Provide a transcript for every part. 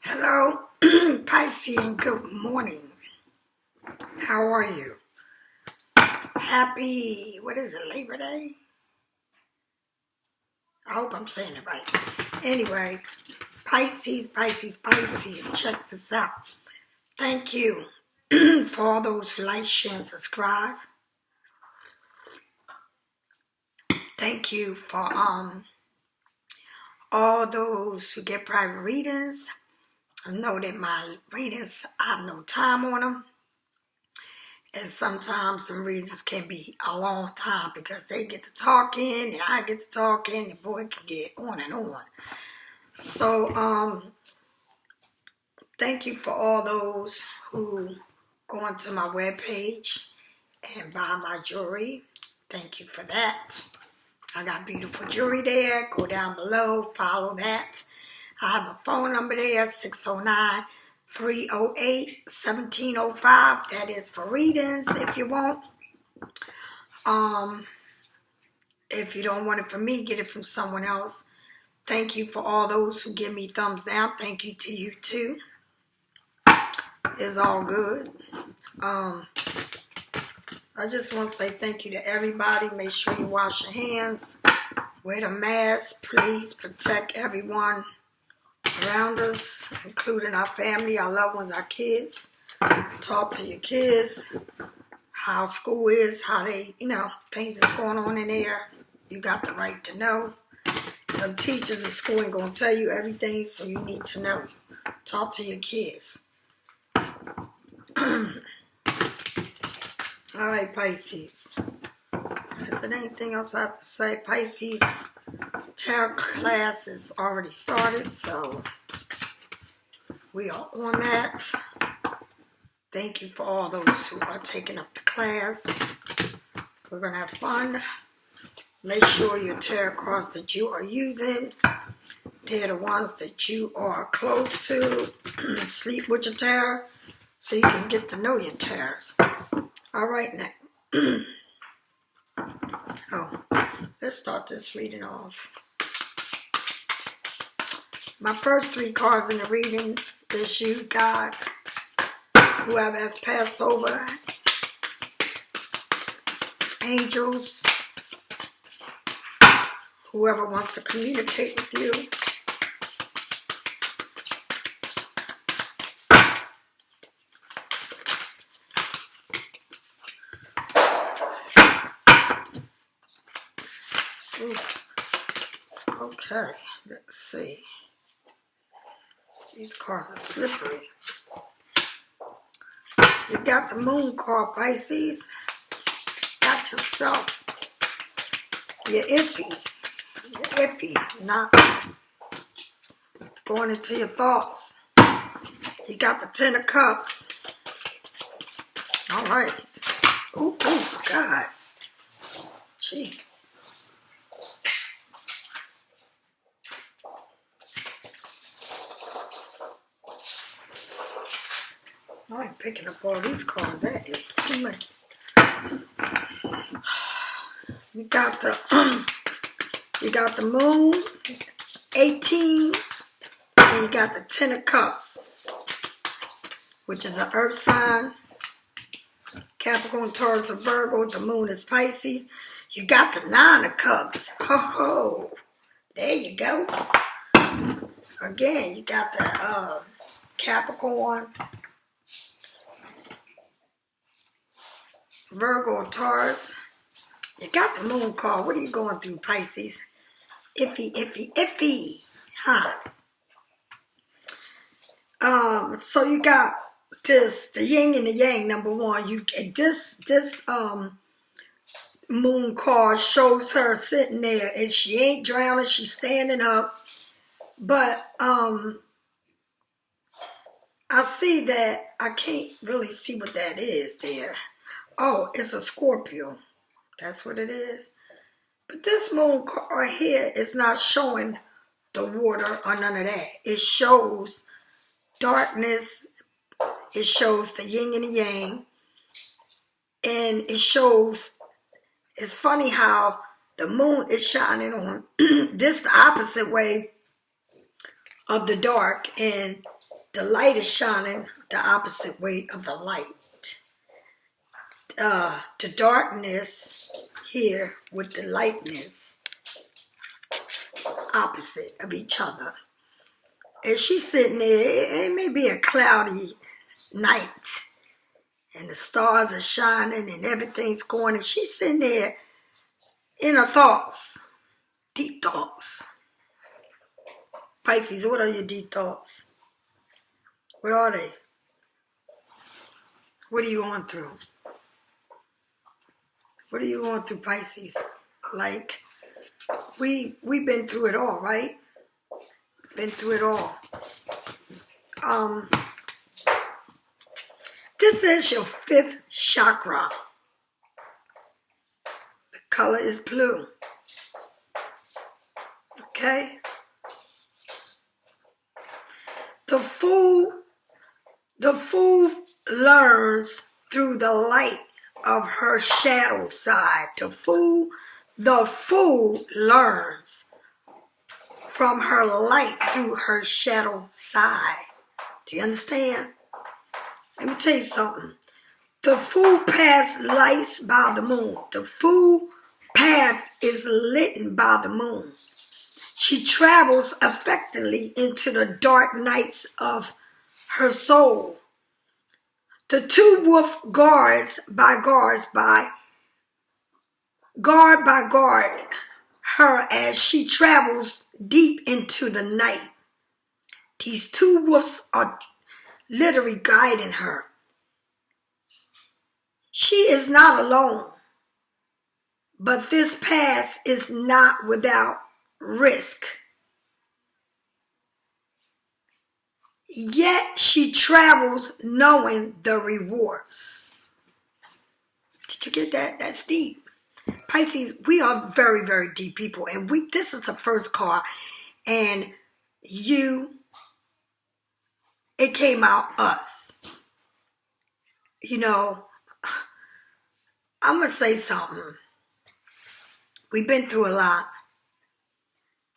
Hello, Pisces, and good morning. How are you? Happy, what is it, Labor Day? I hope I'm saying it right. Anyway, Pisces, check this out. Thank you for all those who like, share, and subscribe. Thank you for all those who get private readings. I know that my readings, I have no time on them. And sometimes some readings can be a long time because they get to talking and I get to talking and boy, it can get on and on. So, thank you for all those who go onto my webpage and buy my jewelry. Thank you for that. I got beautiful jewelry there. Go down below, follow that. I have a phone number there, 609-308-1705. That is for readings if you want. If you don't want it from me, get it from someone else. Thank you for all those who give me thumbs down. Thank you to you too. It's all good. I just want to say thank you to everybody. Make sure you wash your hands. Wear the mask. Please protect everyone around us, including our family, our loved ones, our kids. Talk to your kids. How school is, how they, things that's going on in there. You got the right to know. The teachers at school ain't going to tell you everything, so you need to know. Talk to your kids. All right, Pisces. Is there anything else I have to say? Pisces tarot class is already started, so we are on that. Thank you for all those who are taking up the class. We're going to have fun. Make sure your tarot cards that you are using, they're the ones that you are close to. Sleep with your tarot so you can get to know your tarots. All right, now. Let's start this reading off. My first three cards in the reading is you, God, whoever has passed over, angels, whoever wants to communicate with you. Ooh. Okay, let's see. These cards are slippery. You got the moon card, Pisces. Got yourself. You're iffy. You're iffy. Not going into your thoughts. You got the 10 of Cups. All right. Ooh, God. Jeez. I ain't picking up all these cards. That is too many. You got the moon, 18, and you got the 10 of Cups, which is an earth sign. Capricorn, Taurus, or Virgo. The moon is Pisces. You got the 9 of Cups. Oh, there you go. Again, you got the Capricorn, Virgo, Taurus. You got the moon card. What are you going through, Pisces? Iffy. Huh? So you got this, the yin and the yang, number one. This moon card shows her sitting there, and she ain't drowning. She's standing up. But I see that I can't really see what that is there. Oh, it's a Scorpio. That's what it is. But this moon card here is not showing the water or none of that. It shows darkness. It shows the yin and the yang. And it shows, it's funny how the moon is shining on this the opposite way of the dark. And The light is shining the opposite way of the light. The darkness here with the lightness opposite of each other. And she's sitting there, it may be a cloudy night, and the stars are shining and everything's going, and she's sitting there in her thoughts, deep thoughts. Pisces, what are your deep thoughts? What are they? What are you going through? What are you going through, Pisces? Like, we've been through it all, right? Been through it all. This is your fifth chakra. The color is blue. Okay? The fool learns through the light of her shadow side. The fool learns from her light through her shadow side. Do you understand? Let me tell you something. The fool path lights by the moon. The fool path is lit by the moon. She travels effectively into the dark nights of her soul. The two wolf guard by guard her as she travels deep into the night. These two wolves are literally guiding her. She is not alone, but this path is not without risk. Yet she travels knowing the rewards. Did you get that? That's deep. Pisces, we are very, very deep people. And this is the first card. And it came out us. You know, I'm going to say something. We've been through a lot.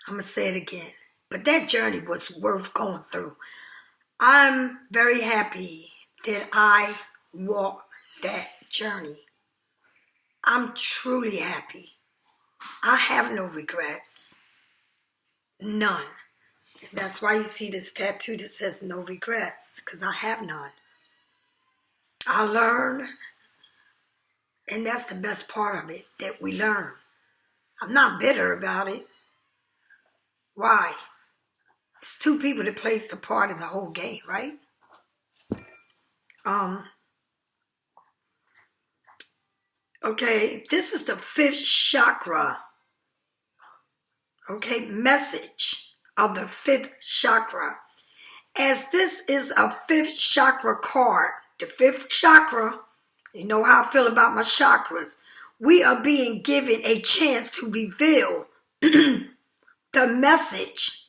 I'm going to say it again. But that journey was worth going through. I'm very happy that I walked that journey. I'm truly happy. I have no regrets. None. And that's why you see this tattoo that says no regrets, because I have none. I learned, and that's the best part of it, that we learn. I'm not bitter about it. Why? It's two people that plays the part in the whole game, right? Okay, this is the fifth chakra. Okay, message of the fifth chakra. As this is a fifth chakra card, the fifth chakra, you know how I feel about my chakras. We are being given a chance to reveal the message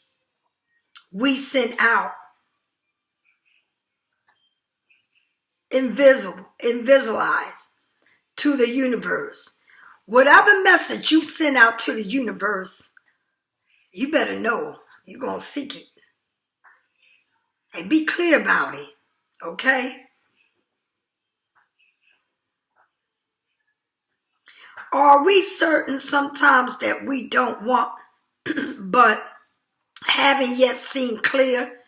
we sent out. Invisibilize to the universe. Whatever message you send out to the universe, you better know you're going to seek it. And be clear about it, okay? Are we certain sometimes that we don't want, but haven't yet seen clear?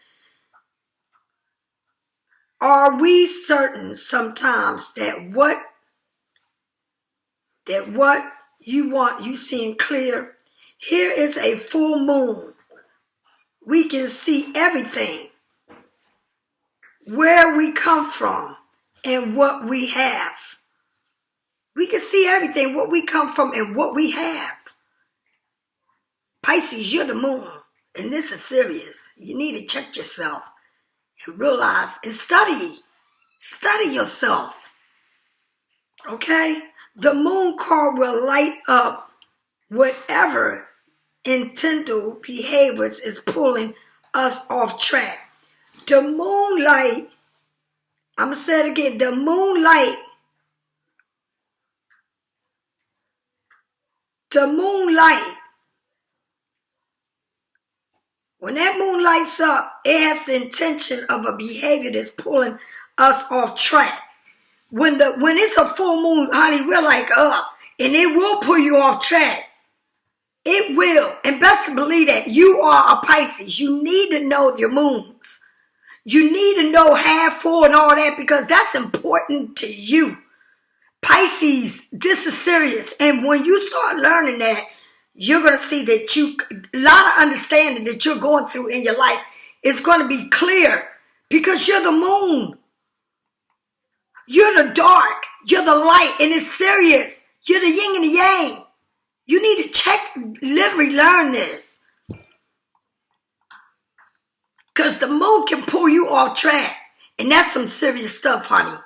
Are we certain sometimes that what you want, you seeing clear? Here is a full moon. We can see everything. Where we come from and what we have. We can see everything, what we come from and what we have. Pisces, you're the moon. And this is serious. You need to check yourself and realize and study. Study yourself. Okay? The moon card will light up whatever intentional behaviors is pulling us off track. The moonlight, I'm going to say it again, the moonlight When that moon lights up, it has the intention of a behavior that's pulling us off track. When it's a full moon, honey, we're like, and it will pull you off track. It will. And best to believe that you are a Pisces. You need to know your moons. You need to know half full and all that because that's important to you. Pisces, this is serious. And when you start learning that, you're going to see that a lot of understanding that you're going through in your life is going to be clear because you're the moon. You're the dark. You're the light. And it's serious. You're the yin and the yang. You need to literally learn this. Because the moon can pull you off track. And that's some serious stuff, honey.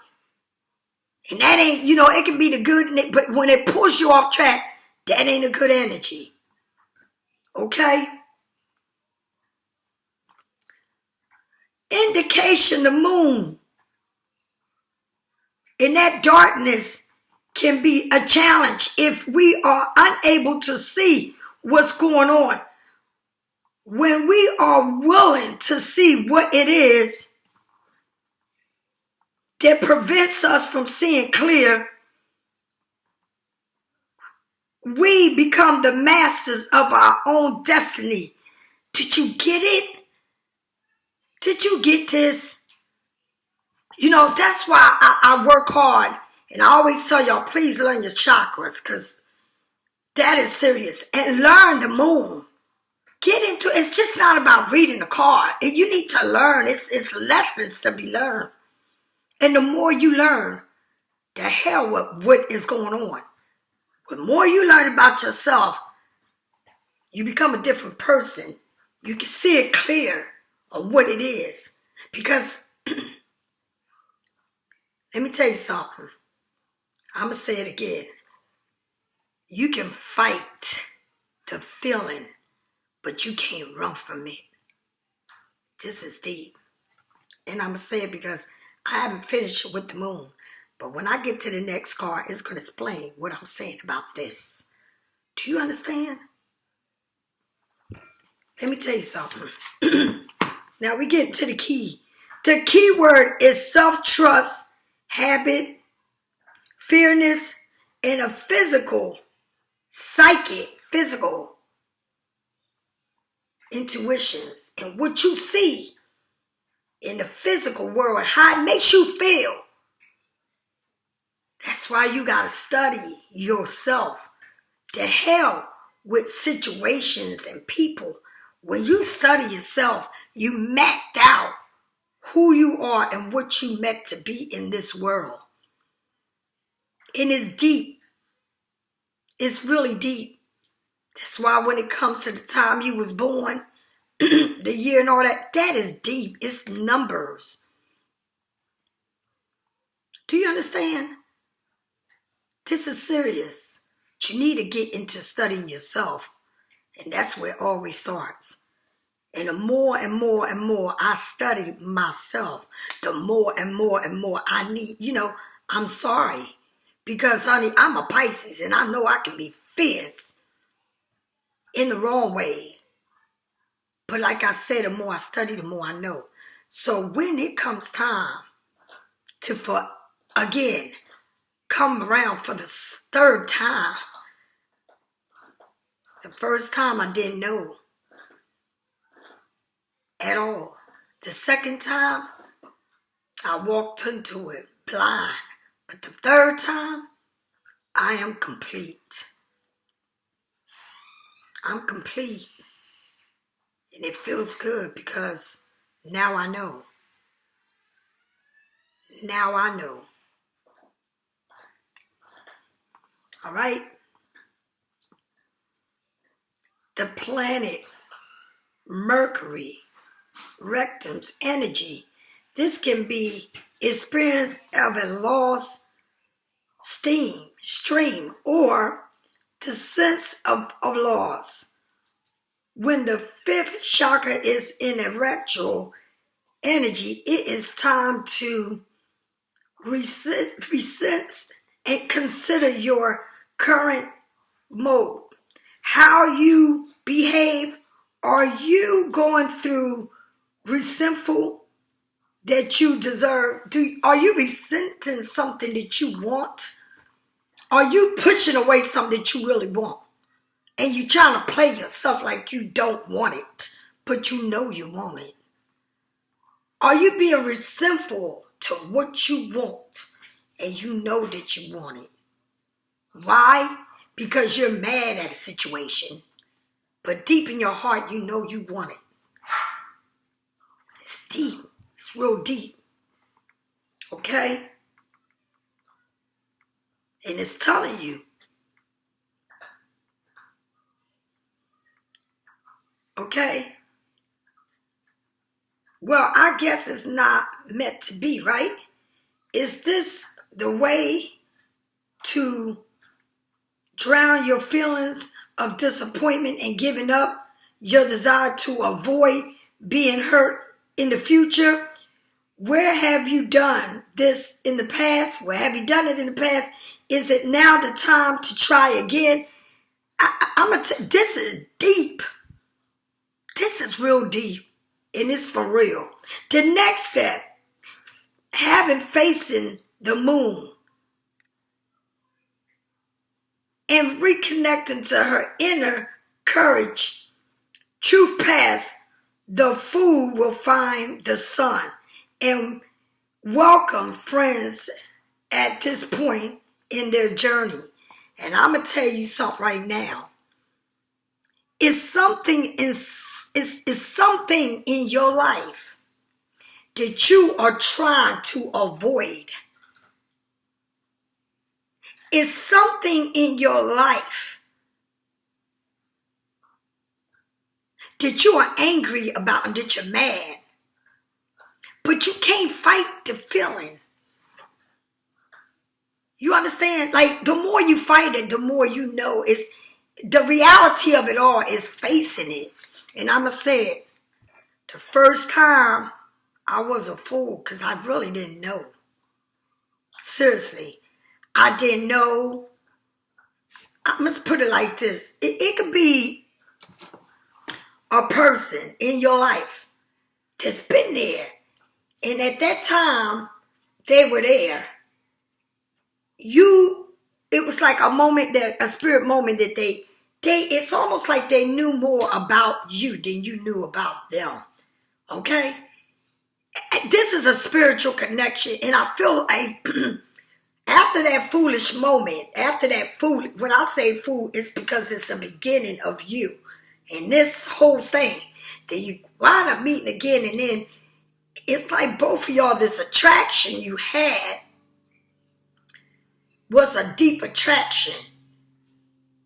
And that ain't, it can be the good, but when it pulls you off track, that ain't a good energy. Okay? Indication the moon in that darkness can be a challenge if we are unable to see what's going on. When we are willing to see what it is that prevents us from seeing clear, we become the masters of our own destiny. Did you get it? Did you get this? That's why I work hard. And I always tell y'all, please learn your chakras because that is serious. And learn the moon. Get into it. It's just not about reading the card. You need to learn. It's lessons to be learned. And the more you learn, the hell with what is going on. The more you learn about yourself, you become a different person. You can see it clear of what it is. Because, let me tell you something. I'm going to say it again. You can fight the feeling, but you can't run from it. This is deep. And I'm going to say it because I haven't finished with the moon. But when I get to the next card, it's going to explain what I'm saying about this. Do you understand? Let me tell you something. Now we get to the key. The key word is self-trust, habit, fairness, and a physical intuitions. And what you see in the physical world, how it makes you feel. That's why you got to study yourself. The hell with situations and people. When you study yourself, you mapped out who you are and what you meant to be in this world. And it's deep. It's really deep. That's why when it comes to the time you was born, the year and all that, that is deep. It's numbers. Do you understand? This is serious. You need to get into studying yourself. And that's where it always starts. And the more and more and more I study myself, the more and more and more I need, I'm sorry. Because, honey, I'm a Pisces and I know I can be fierce in the wrong way. But like I said, the more I study, the more I know. So when it comes time to, again, come around for the third time, the first time I didn't know at all. The second time, I walked into it blind. But the third time, I am complete. I'm complete. And it feels good because now I know. Now I know. All right? The planet Mercury, rectum's energy. This can be experience of a lost stream, or the sense of loss. When the fifth chakra is in a retro energy, it is time to resist and consider your current mode. How you behave Are you going through resentful that you deserve? Are you resenting something that you want? Are you pushing away something that you really want? And you trying to play yourself like you don't want it, but you know you want it? Are you being resentful to what you want and you know that you want it? Why? Because you're mad at a situation, but deep in your heart you know you want it. It's deep. It's real deep. Okay? And it's telling you. Okay? Well, I guess it's not meant to be, right? Is this the way to drown your feelings of disappointment and giving up, your desire to avoid being hurt in the future? Where have you done this in the past? Where have you done it in the past? Is it now the time to try again? This is deep. This is real deep. And it's for real. The next step, facing the moon and reconnecting to her inner courage. Truth past, the fool will find the sun. And welcome friends at this point in their journey. And I'm going to tell you something right now. It's something in your life that you are trying to avoid. It's something in your life that you are angry about and that you're mad. But you can't fight the feeling. You understand? Like, the more you fight it, the more you know. It's the reality of it all is facing it. And I'm going to say it. The first time I was a fool because I really didn't know. Seriously. I didn't know. I must put it like this. It could be a person in your life that's been there. And at that time, they were there. It was like a spirit moment that it's almost like they knew more about you than you knew about them. Okay? This is a spiritual connection. And I feel like after that foolish moment, when I say fool, it's because it's the beginning of you. And this whole thing, that you wind up meeting again, and then it's like both of y'all, this attraction you had was a deep attraction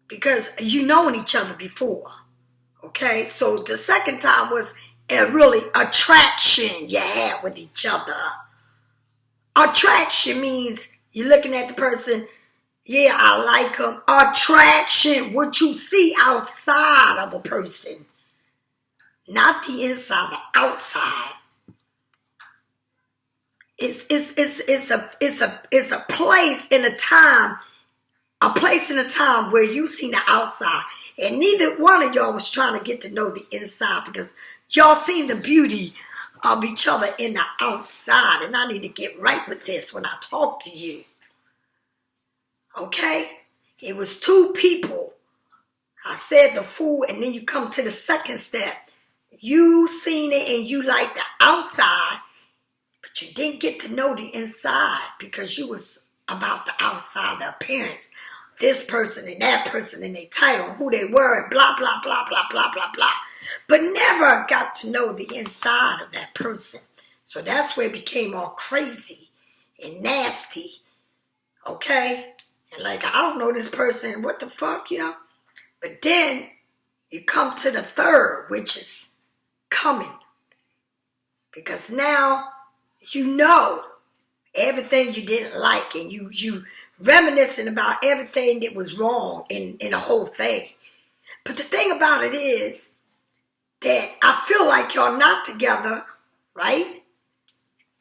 because you known each other before. Okay, so the second time was a really attraction you had with each other. Attraction means you're looking at the person, yeah, I like them. Attraction, what you see outside of a person, not the inside, the outside. It's a place in a time where you seen the outside, and neither one of y'all was trying to get to know the inside because y'all seen the beauty of each other in the outside. And I need to get right with this when I talk to you. Okay? It was two people. I said the fool, and then you come to the second step. You seen it and you like the outside, but you didn't get to know the inside because you was about the outside, the appearance. This person and that person and their title, who they were, and blah, blah, blah, blah, blah, blah, blah. But never got to know the inside of that person. So that's where it became all crazy and nasty. Okay? And like, I don't know this person, what the fuck, you know? But then you come to the third, which is coming. Because now you know everything you didn't like, and you reminiscing about everything that was wrong in the whole thing. But the thing about it is that I feel like y'all not together, right?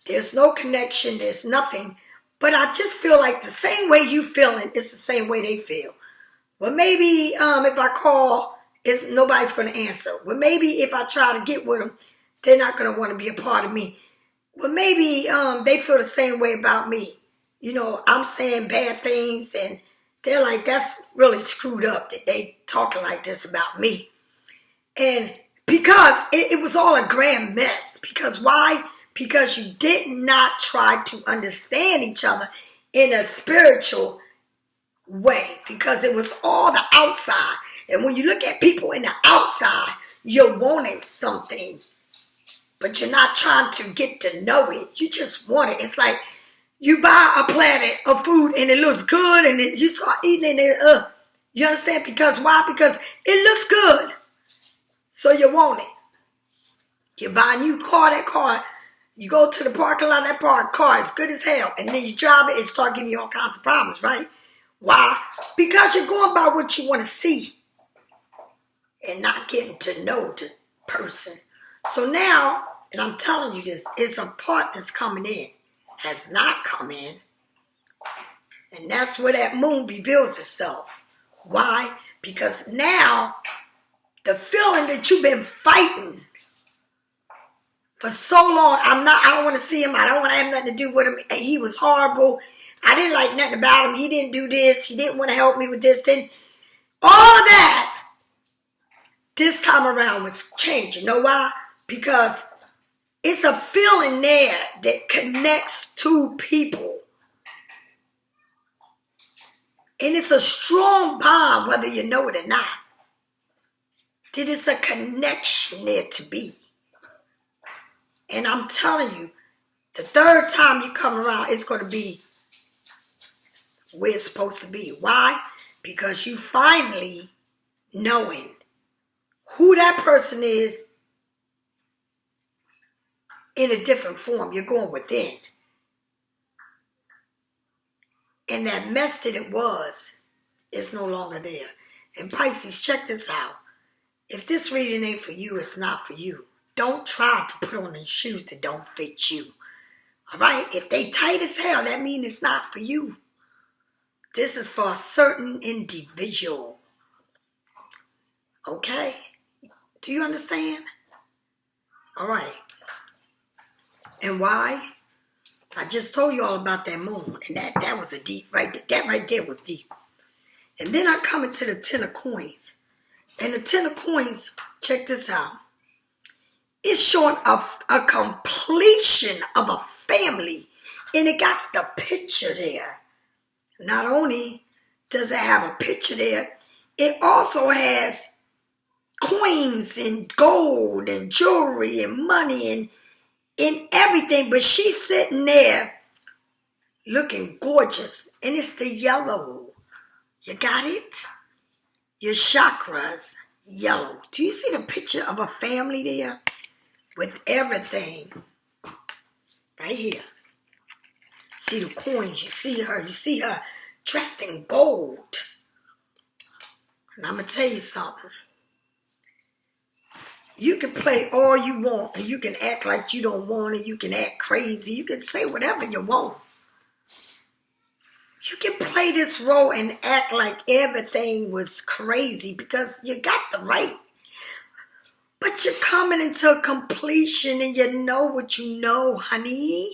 There's no connection, there's nothing. But I just feel like the same way you feeling, it's the same way they feel. Well, maybe if I call nobody's going to answer. Well, maybe if I try to get with them, they're not going to want to be a part of me. Well, maybe they feel the same way about me. You know, I'm saying bad things, and they're like, that's really screwed up that they talking like this about me. And because it was all a grand mess. Because why? Because you did not try to understand each other in a spiritual way. Because it was all the outside. And when you look at people in the outside, you're wanting something. But you're not trying to get to know it. You just want it. It's like you buy a platter of food and it looks good, and then you start eating it and you understand? Because why? Because it looks good. So you want it. You buy a new car, that car, you go to the parking lot, that car is good as hell. And then you drive it and start giving you all kinds of problems, right? Why? Because you're going by what you want to see and not getting to know the person. So now, and I'm telling you this, it's a part that's coming in, has not come in. And that's where that moon reveals itself. Why? Because now, the feeling that you've been fighting for so long, I don't want to see him, I don't want to have nothing to do with him, he was horrible, I didn't like nothing about him, he didn't do this, he didn't want to help me with this, then all of that, this time around was changed. You know why? Because it's a feeling there that connects two people. And it's a strong bond, whether you know it or not. That it's a connection there to be. And I'm telling you, the third time you come around, it's going to be where it's supposed to be. Why? Because you finally knowing who that person is in a different form. You're going within. And that mess that it was is no longer there. And Pisces, check this out. If this reading ain't for you, it's not for you. Don't try to put on the shoes that don't fit you. All right? If they tight as hell, that means it's not for you. This is for a certain individual. Okay? Do you understand? All right. And why? I just told you all about that moon. And that was a deep, that right there was deep. And then I come into the Ten of Coins. And the Ten of Coins, check this out. It's showing a completion of a family. And it got the picture there. Not only does it have a picture there, it also has coins and gold and jewelry and money and everything. But she's sitting there looking gorgeous. And it's the yellow. You got it? Your chakras, yellow. Do you see the picture of a family there? With everything. Right here. See the coins. You see her dressed in gold. And I'm going to tell you something. You can play all you want, and you can act like you don't want it. You can act crazy. You can say whatever you want. You can play this role and act like everything was crazy because you got the right. But you're coming into a completion and you know what you know, honey.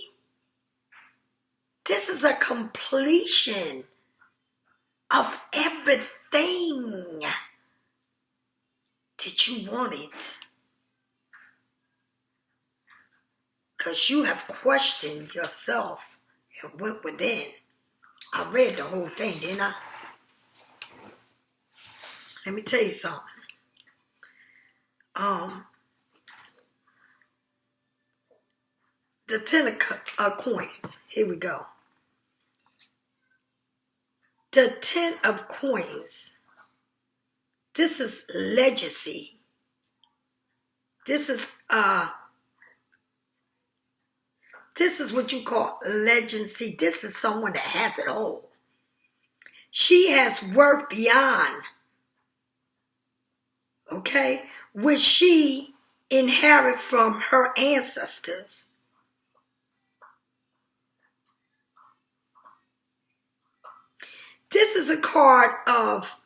This is a completion of everything that you wanted. Because you have questioned yourself and went within. I read the whole thing, didn't I? Let me tell you something. The Ten of Coins. Here we go. The Ten of Coins. This is legacy. This is what you call legacy. This is someone that has it all. She has worked beyond, okay, which she inherited from her ancestors. This is a card of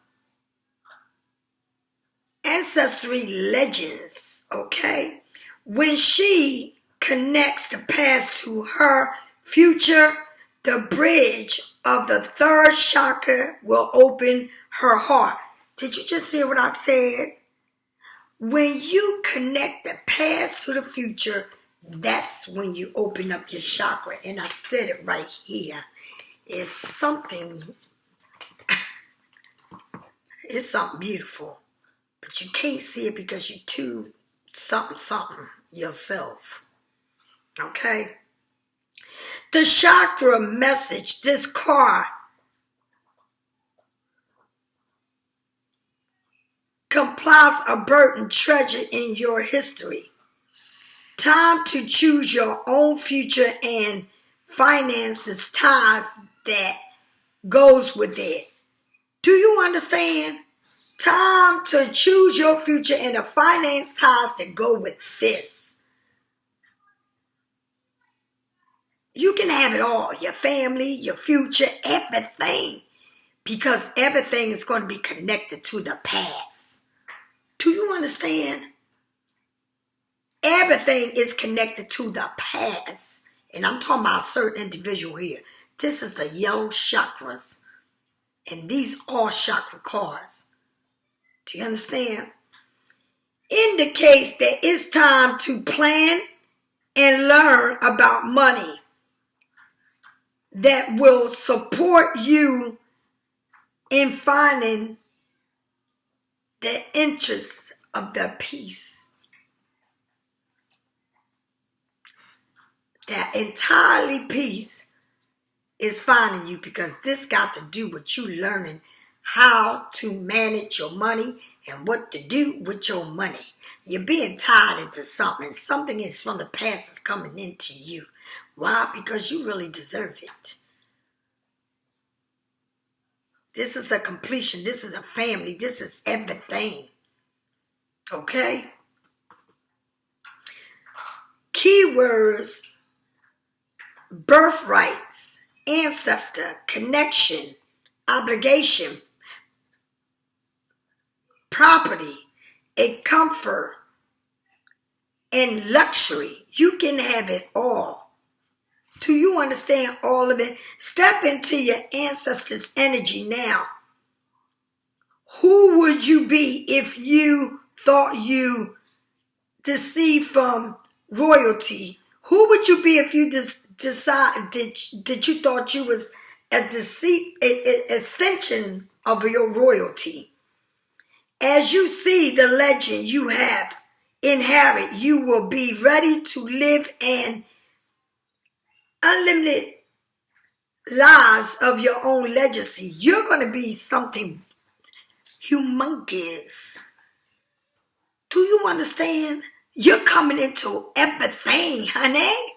ancestry legends, okay? When she connects the past to her future, the bridge of the third chakra will open her heart. Did you just hear what I said? When you connect the past to the future, that's when you open up your chakra. And I said it right here. It's something beautiful. But you can't see it because you're too something yourself. Okay? The chakra message, this card complies a burden treasure in your history. Time to choose your own future and finances ties that goes with it. Do you understand? Time to choose your future and the finance ties that go with this. You can have it all, your family, your future, everything. Because everything is going to be connected to the past. Do you understand? Everything is connected to the past. And I'm talking about a certain individual here. This is the yellow chakras. And these are chakra cards. Do you understand? Indicates that it's time to plan and learn about money that will support you in finding the interest of the peace. That entirely peace is finding you, because this got to do with you learning how to manage your money and what to do with your money. You're being tied into something. Something is from the past is coming into you. Why? Because you really deserve it. This is a completion. This is a family. This is everything. Okay? Keywords: birthrights, ancestor, connection, obligation, property, a comfort, and luxury. You can have it all. Do you understand all of it? Step into your ancestors' energy now. Who would you be if you thought you deceived from royalty? Who would you be if you decide that you thought you was a extension of your royalty? As you see the legend you have inherit, you will be ready to live an unlimited lives of your own legacy. You're going to be something humongous. Do you understand? You're coming into everything, honey.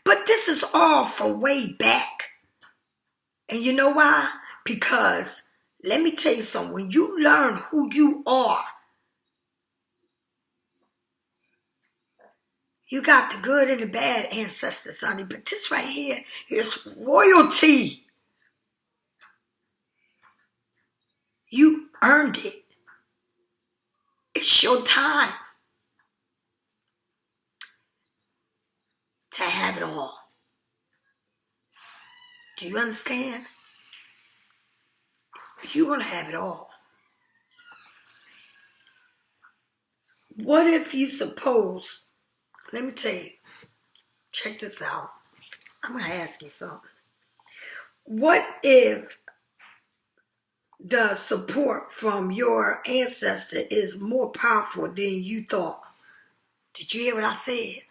But this is all from way back. And you know why? Because, let me tell you something. When you learn who you are, you got the good and the bad ancestors, honey. But this right here is royalty. You earned it. It's your time to have it all. Do you understand? You're going to have it all. What if you suppose, let me tell you, check this out. I'm going to ask you something. What if the support from your ancestor is more powerful than you thought? Did you hear what I said?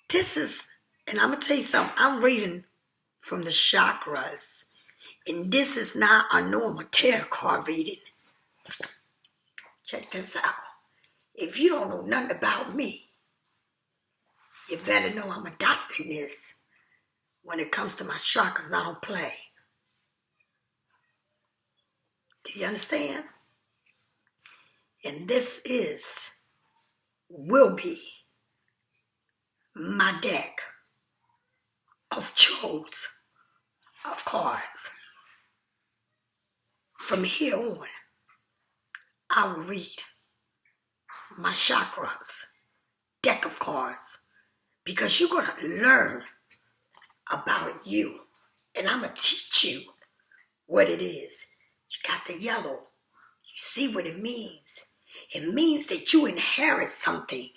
This is, and I'm going to tell you something. I'm reading from the chakras. And this is not a normal tarot card reading. Check this out. If you don't know nothing about me, you better know I'm a doctor in this. When it comes to my chakras, I don't play. Do you understand? And this will be my deck of choice of cards from here on. I will read my chakras, deck of cards, because you're going to learn about you. And I'm going to teach you what it is. You got the yellow. You see what it means. It means that you inherit something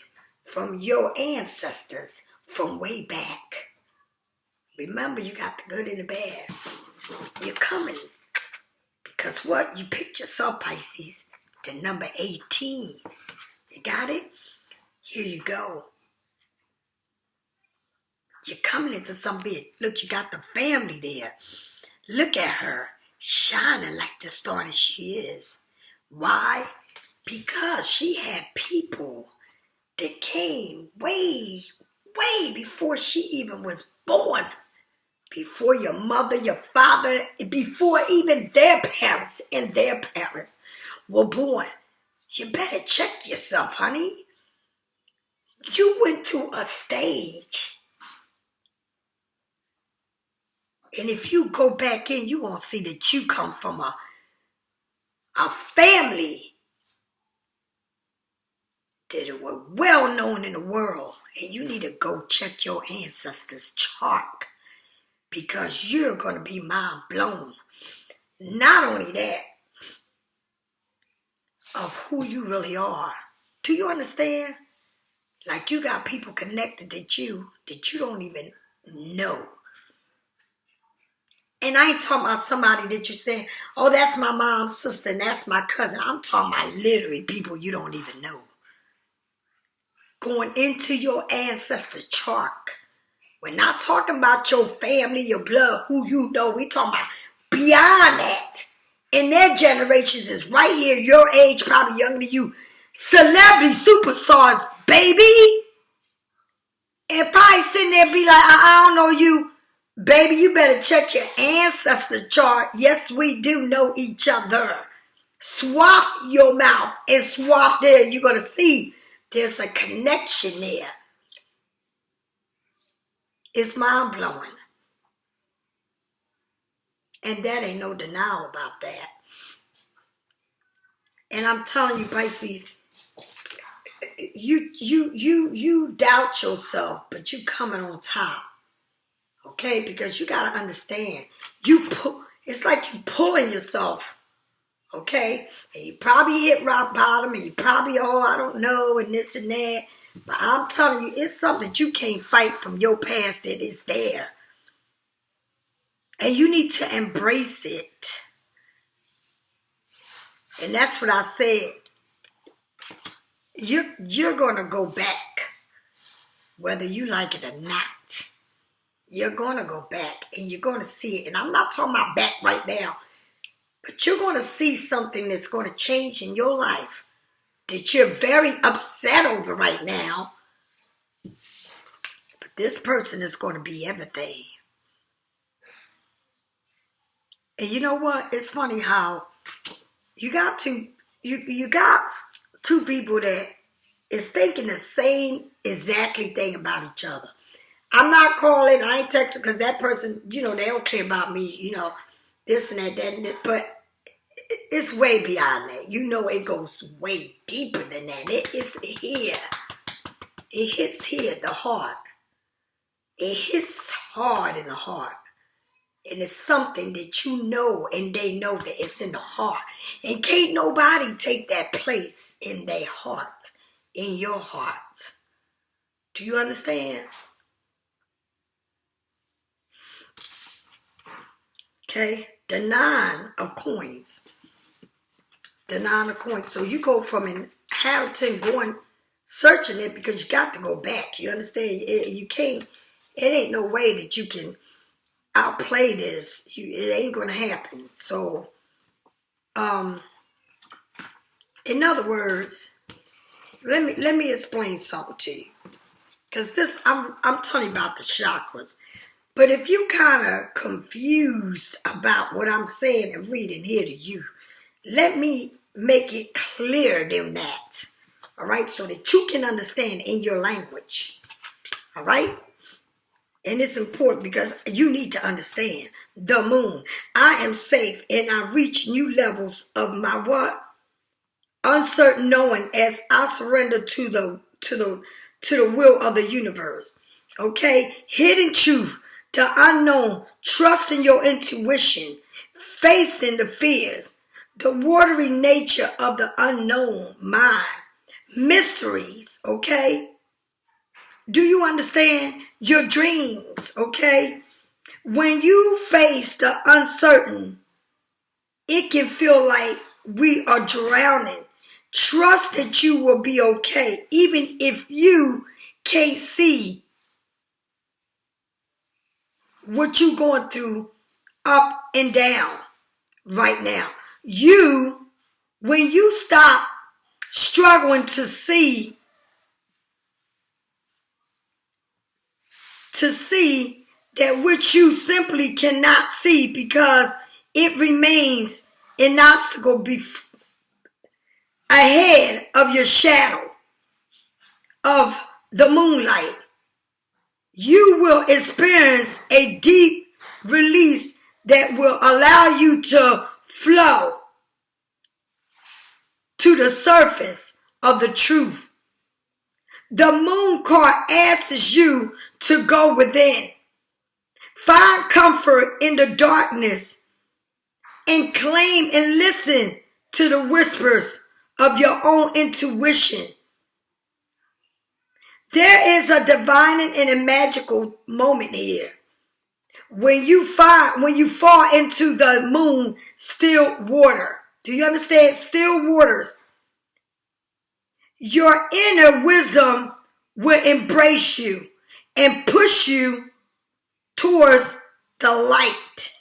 from your ancestors from way back. Remember, you got the good and the bad. You're coming. Because what? You picked yourself, Pisces, the number 18. You got it? Here you go. You're coming into some big. Look, you got the family there. Look at her, shining like the star that she is. Why? Because she had people that came way, way before she even was born. Before your mother, your father, before even their parents and their parents were born. You better check yourself, honey. You went through a stage. And if you go back in, you're going to see that you come from a family that were well known in the world. And you need to go check your ancestors' chart. Because you're going to be mind blown. Not only that, of who you really are. Do you understand? Like you got people connected to you that you don't even know. And I ain't talking about somebody that you say, oh, that's my mom's sister and that's my cousin. I'm talking about literally people you don't even know. Going into your ancestor chart. We're not talking about your family, your blood, who you know. We're talking about beyond that. And their generations is right here, your age, probably younger than you. Celebrity superstars, baby. And probably sitting there and be like, I don't know you. Baby, you better check your ancestor chart. Yes, we do know each other. Swap your mouth and swap there. You're going to see there's a connection there. It's mind-blowing. And that ain't no denial about that. And I'm telling you, Pisces, you doubt yourself, but you coming on top. Okay? Because you got to understand. It's like you pulling yourself. Okay? And you probably hit rock bottom and you probably, I don't know, and this and that. But I'm telling you, it's something that you can't fight from your past that is there. And you need to embrace it. And that's what I said. You're going to go back, whether you like it or not. You're going to go back and you're going to see it. And I'm not talking about back right now. But you're going to see something that's going to change in your life that you're very upset over right now. But this person is going to be everything. And you know what? It's funny how you got two people that is thinking the same exactly thing about each other. I'm not calling, I ain't texting because that person, they don't care about me, this and that and this. But it's way beyond that. It goes way deeper than that. It's here. It hits here, the heart. It hits hard in the heart. And it's something that you know and they know that it's in the heart. And can't nobody take that place in their heart, in your heart. Do you understand? Okay? The 9 of coins. The 9 of coins. So you go from inheriting, going, searching it because you got to go back. You understand? You can't, it ain't no way that you can outplay this. It ain't gonna happen. So in other words, let me explain something to you, because this I'm telling you about the chakras. But if you kind of confused about what I'm saying and reading here to you, let me make it clearer than that. All right, so that you can understand in your language. All right. And it's important because you need to understand the moon. I am safe and I reach new levels of my what? uncertain knowing as I surrender to the will of the universe. Okay? Hidden truth, the unknown, trusting your intuition, facing the fears, the watery nature of the unknown mind, mysteries, okay? Do you understand? Your dreams, okay? When you face the uncertain, it can feel like we are drowning. Trust that you will be okay, even if you can't see what you're going through up and down right now. When you stop struggling to see that which you simply cannot see because it remains an obstacle ahead of your shadow of the moonlight, you will experience a deep release that will allow you to flow to the surface of the truth. The moon card asks you to go within. Find comfort in the darkness and claim and listen to the whispers of your own intuition. There is a divine and a magical moment here. When you fall into the moon still water. Do you understand? Still waters. Your inner wisdom will embrace you and push you towards the light.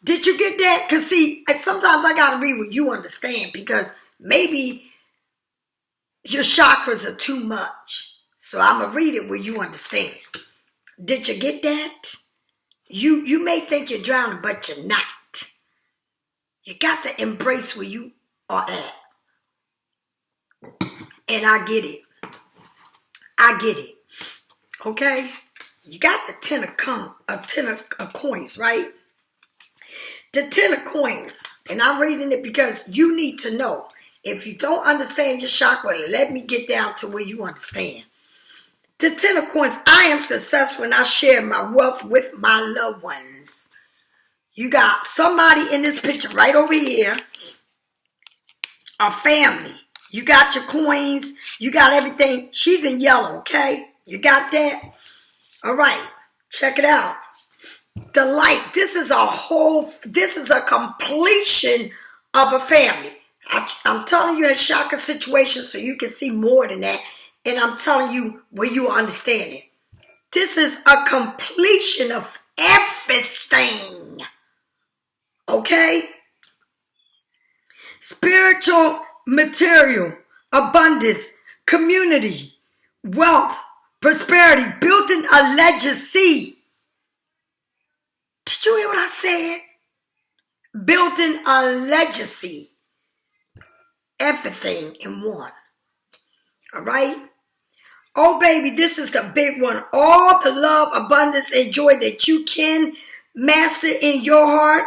Did you get that? Because see, sometimes I got to read what you understand because maybe your chakras are too much. So I'm going to read it where you understand. Did you get that? You may think you're drowning, but you're not. You got to embrace where you are at. And I get it. I get it. Okay? You got the 10 of coins, right? The 10 of coins. And I'm reading it because you need to know. If you don't understand your chakra, let me get down to where you understand. The 10 of coins. I am successful and I share my wealth with my loved ones. You got somebody in this picture right over here. A family. You got your coins. You got everything. She's in yellow, okay? You got that? All right. Check it out. The light. This is a completion of a family. I'm telling you a shocking situation so you can see more than that. And I'm telling you where you understand it. This is a completion of everything. Okay? Spiritual, material, abundance, community, wealth, prosperity, building a legacy. Did you hear what I said? Building a legacy. Everything in one. All right? Oh, baby, this is the big one. All the love, abundance, and joy that you can master in your heart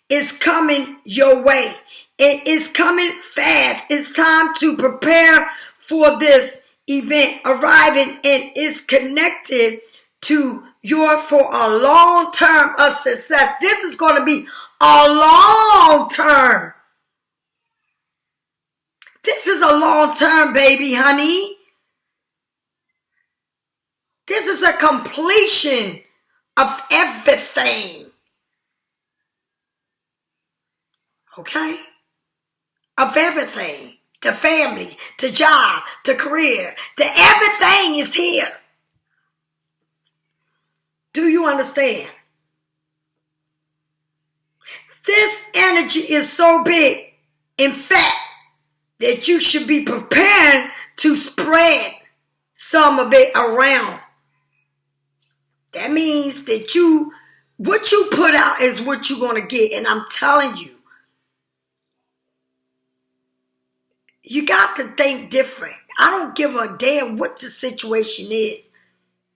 is coming your way. It is coming fast. It's time to prepare for this event arriving and is connected to for a long term of success. This is going to be a long term. This is a long term, baby, honey. This is a completion of everything. Okay? Of everything. The family, the job, the career, everything is here. Do you understand? This energy is so big, in fact, that you should be preparing to spread some of it around. That means that what you put out is what you're going to get. And I'm telling you, you got to think different. I don't give a damn what the situation is.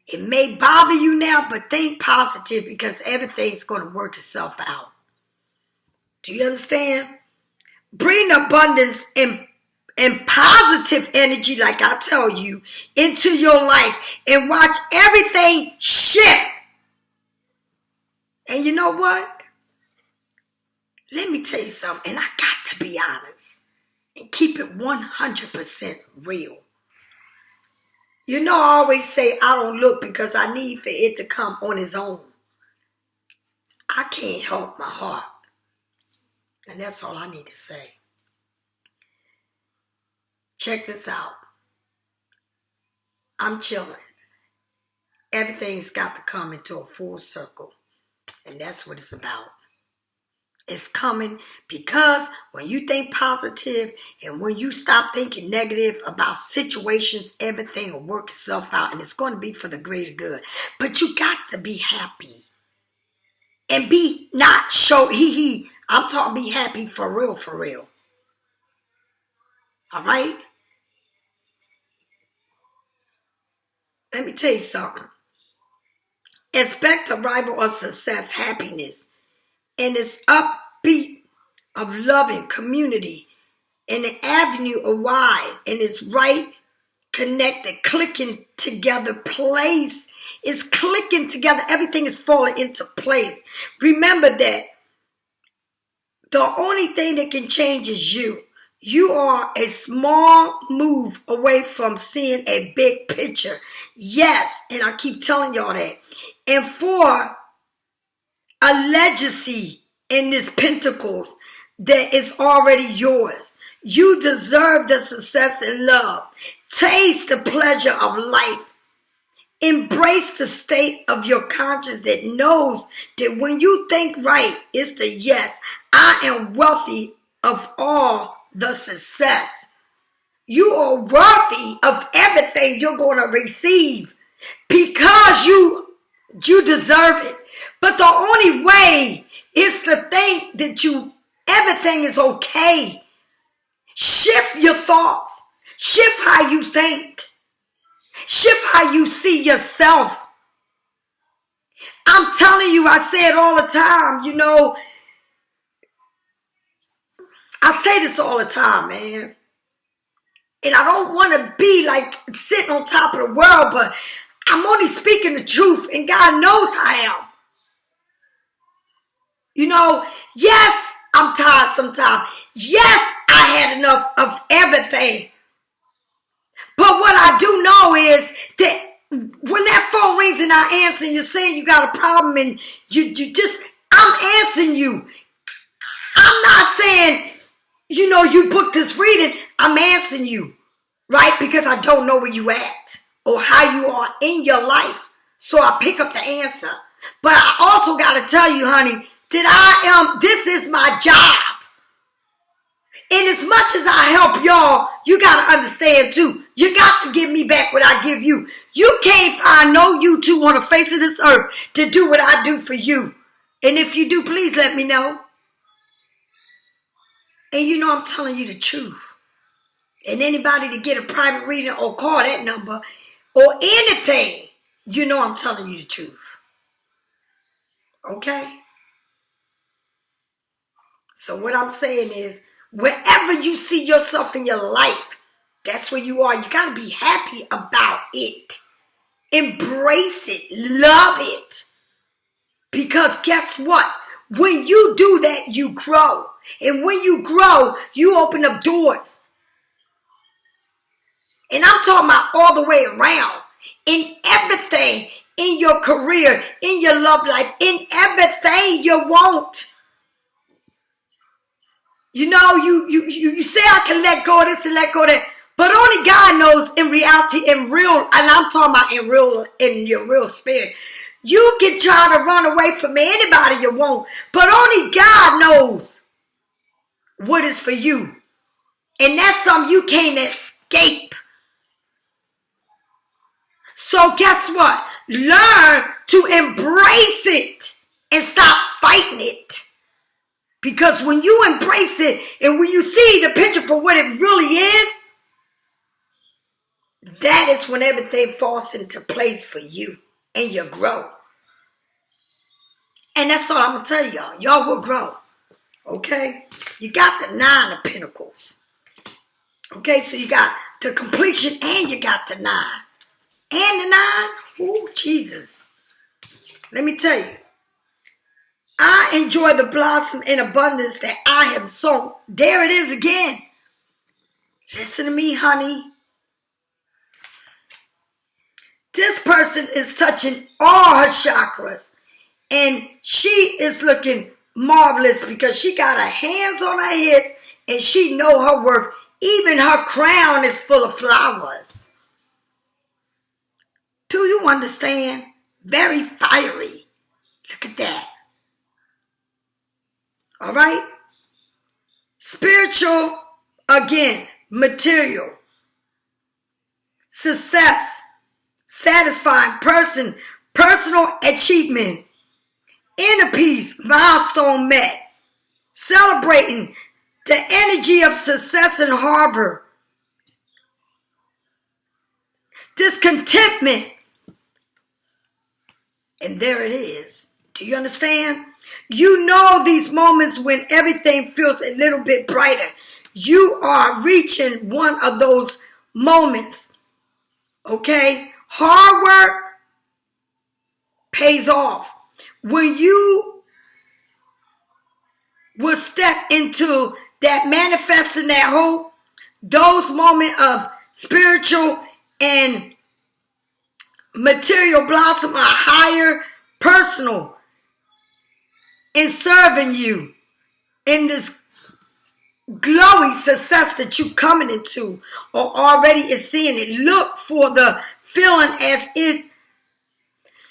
It may bother you now, but think positive because everything's going to work itself out. Do you understand? Bring abundance and and positive energy, like I tell you, into your life and watch everything shift. And you know what? Let me tell you something, and I got to be honest and keep it 100% real. You know, I always say I don't look because I need for it to come on its own. I can't help my heart. And that's all I need to say. Check this out. I'm chilling. Everything's got to come into a full circle. And that's what it's about. It's coming because when you think positive and when you stop thinking negative about situations, everything will work itself out and it's going to be for the greater good. But you got to be happy and be not show hee. I'm talking be happy for real, for real. All right? Let me tell you something. Expect arrival of success, happiness, and its upbeat of loving community and an avenue of wide and its right connected, clicking together place. It's clicking together. Everything is falling into place. Remember that the only thing that can change is you. You are a small move away from seeing a big picture. Yes, and I keep telling y'all that. And for a legacy in this pentacles that is already yours. You deserve the success and love. Taste the pleasure of life. Embrace the state of your conscience that knows that when you think right, it's the yes. I am worthy of all the success. You are worthy of everything you're going to receive because you deserve it. But the only way is to think that everything is okay. Shift your thoughts. Shift how you think. Shift how you see yourself. I'm telling you, I say it all the time, you know. I say this all the time, man. And I don't want to be like sitting on top of the world, but I'm only speaking the truth, and God knows I am. You know, yes, I'm tired sometimes. Yes, I had enough of everything. But what I do know is that when that phone rings and I answer and you're saying you got a problem and I'm answering you. I'm not saying, you know, you booked this reading. I'm answering you, right? Because I don't know where you at or how you are in your life. So I pick up the answer. But I also got to tell you, honey, that this is my job. And as much as I help y'all, you got to understand too. You got to give me back what I give you. You can't find no YouTube on the face of this earth to do what I do for you. And if you do, please let me know. And you know I'm telling you the truth. And anybody to get a private reading or call that number or anything, you know I'm telling you the truth. Okay? So what I'm saying is, wherever you see yourself in your life, that's where you are. You got to be happy about it. Embrace it. Love it. Because guess what? When you do that, you grow. And when you grow, you open up doors. And I'm talking about all the way around. In everything. In your career. In your love life. In everything you want. You know, you say I can let go of this and let go of that. But only God knows in reality, in real, and I'm talking about in your real spirit. You can try to run away from anybody you want, but only God knows what is for you. And that's something you can't escape. So guess what? Learn to embrace it and stop fighting it. Because when you embrace it and when you see the picture for what it really is, that is when everything falls into place for you and you grow. And that's all I'm going to tell y'all. Y'all will grow. Okay? You got the 9 of Pentacles. Okay, so you got the completion and you got the 9. And the 9, oh, Jesus. Let me tell you, I enjoy the blossom and abundance that I have sown. There it is again. Listen to me, honey. This person is touching all her chakras. And she is looking marvelous because she got her hands on her hips and she know her worth. Even her crown is full of flowers. Do you understand? Very fiery. Look at that. All right? Spiritual, again, material, success, satisfying person, personal achievement, inner peace, milestone met, celebrating the energy of success and harbor, discontentment, and there it is. Do you understand? You know these moments when everything feels a little bit brighter. You are reaching one of those moments. Okay? Hard work pays off. When you will step into that manifesting that hope, those moments of spiritual and material blossom are higher, personal, in serving you in this glowing success that you coming into or already is seeing it. Look for the feeling as it's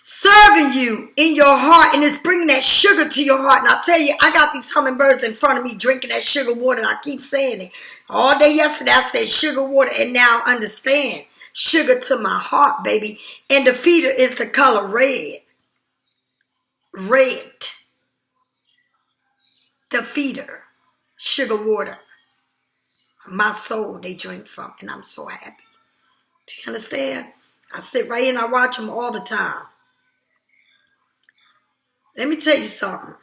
serving you in your heart and it's bringing that sugar to your heart. And I tell you, I got these hummingbirds in front of me drinking that sugar water, and I keep saying it. All day yesterday I said sugar water, and now I understand. Sugar to my heart, baby. And the feeder is the color red. Red. The feeder. Sugar water. My soul they drink from, and I'm so happy. Do you understand? I sit right here and I watch them all the time. Let me tell you something.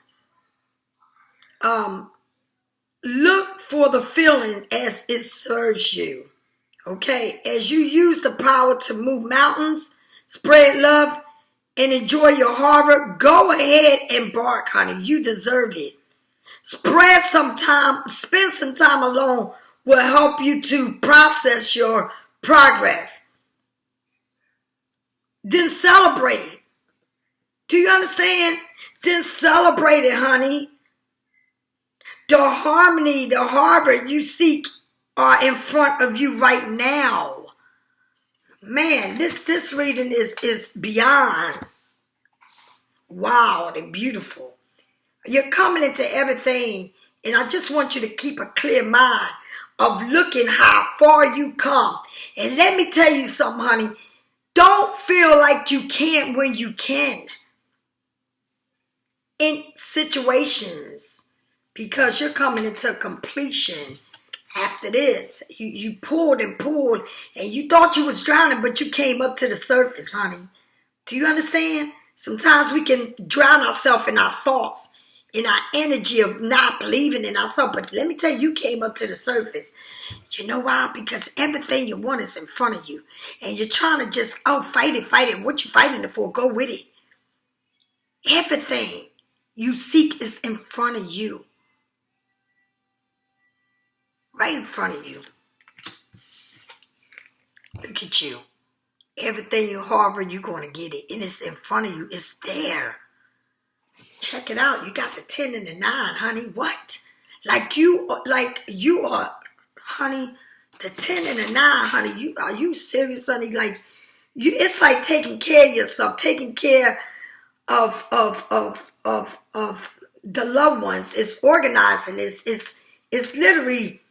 Look for the feeling as it serves you. Okay? As you use the power to move mountains, spread love, and enjoy your harbor, go ahead and bark, honey. You deserve it. Spend some time alone will help you to process your progress. Then celebrate. Do you understand? Then celebrate it, honey. The harmony, the harbor you seek are in front of you right now. Man, this reading is beyond wild and beautiful. You're coming into everything, and I just want you to keep a clear mind of looking how far you come. And let me tell you something, honey. Don't feel like you can't when you can. In situations, because you're coming into completion after this. You pulled and pulled, and you thought you was drowning, but you came up to the surface, honey. Do you understand? Sometimes we can drown ourselves in our thoughts, in our energy of not believing in ourselves. But let me tell you, you came up to the surface. You know why? Because everything you want is in front of you. And you're trying to just, fight it. What you fighting it for? Go with it. Everything you seek is in front of you. Right in front of you. Look at you. Everything you harbor, you're going to get it. And it's in front of you. It's there. Check it out. You got the 10 and the 9, honey. What? Like you are, honey, the 10 and the 9, honey. Are you serious, honey? Like it's like taking care of yourself, taking care of the loved ones. It's organizing. It's literally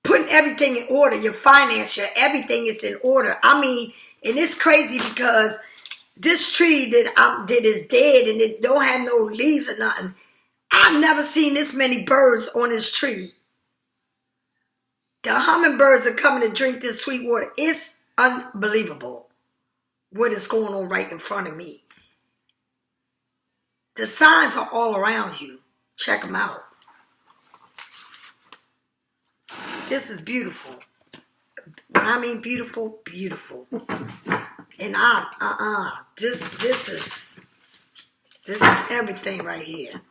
putting everything in order. Your finance, your everything is in order. I mean, and it's crazy because this tree that is dead and it don't have no leaves or nothing. I've never seen this many birds on this tree. The hummingbirds are coming to drink this sweet water. It's unbelievable what is going on right in front of me. The signs are all around you. Check them out. This is beautiful. When I mean beautiful, beautiful. And this is everything right here.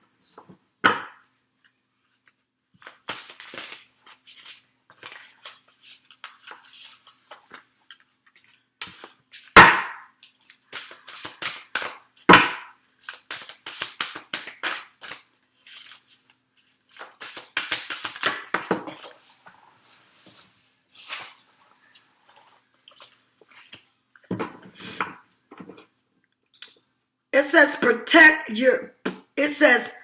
It says it says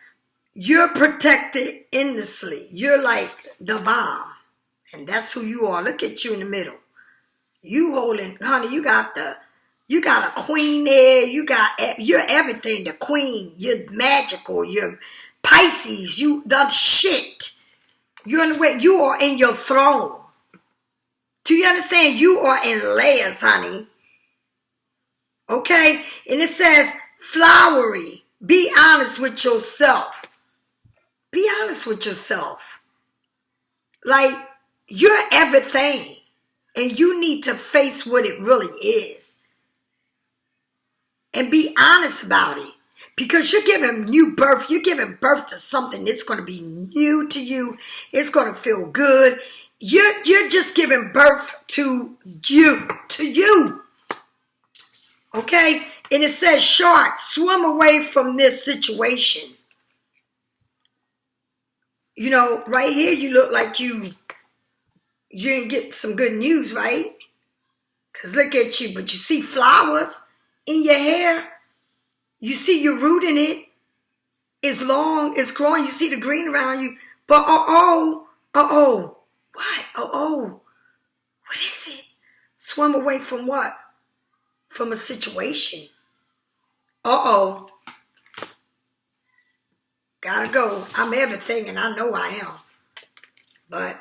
you're protected endlessly. You're like the bomb. And that's who you are. Look at you in the middle. You holding, honey, you got a queen there. You're everything. The queen. You're magical. You're Pisces. You the shit. You're in the way. You are in your throne. Do you understand? You are in layers, honey. Okay? And it says flowery. Be honest with yourself. Be honest with yourself. Like, you're everything. And you need to face what it really is. And be honest about it. Because you're giving new birth. You're giving birth to something that's going to be new to you. It's going to feel good. You're just giving birth to you. To you. Okay? And it says, shark, swim away from this situation. You know, right here you look like you didn't get some good news, right? Because look at you. But you see flowers in your hair. You see your root in it. It's long. It's growing. You see the green around you. But what? What is it? Swim away from what? From a situation. Gotta go. I'm everything and I know I am. But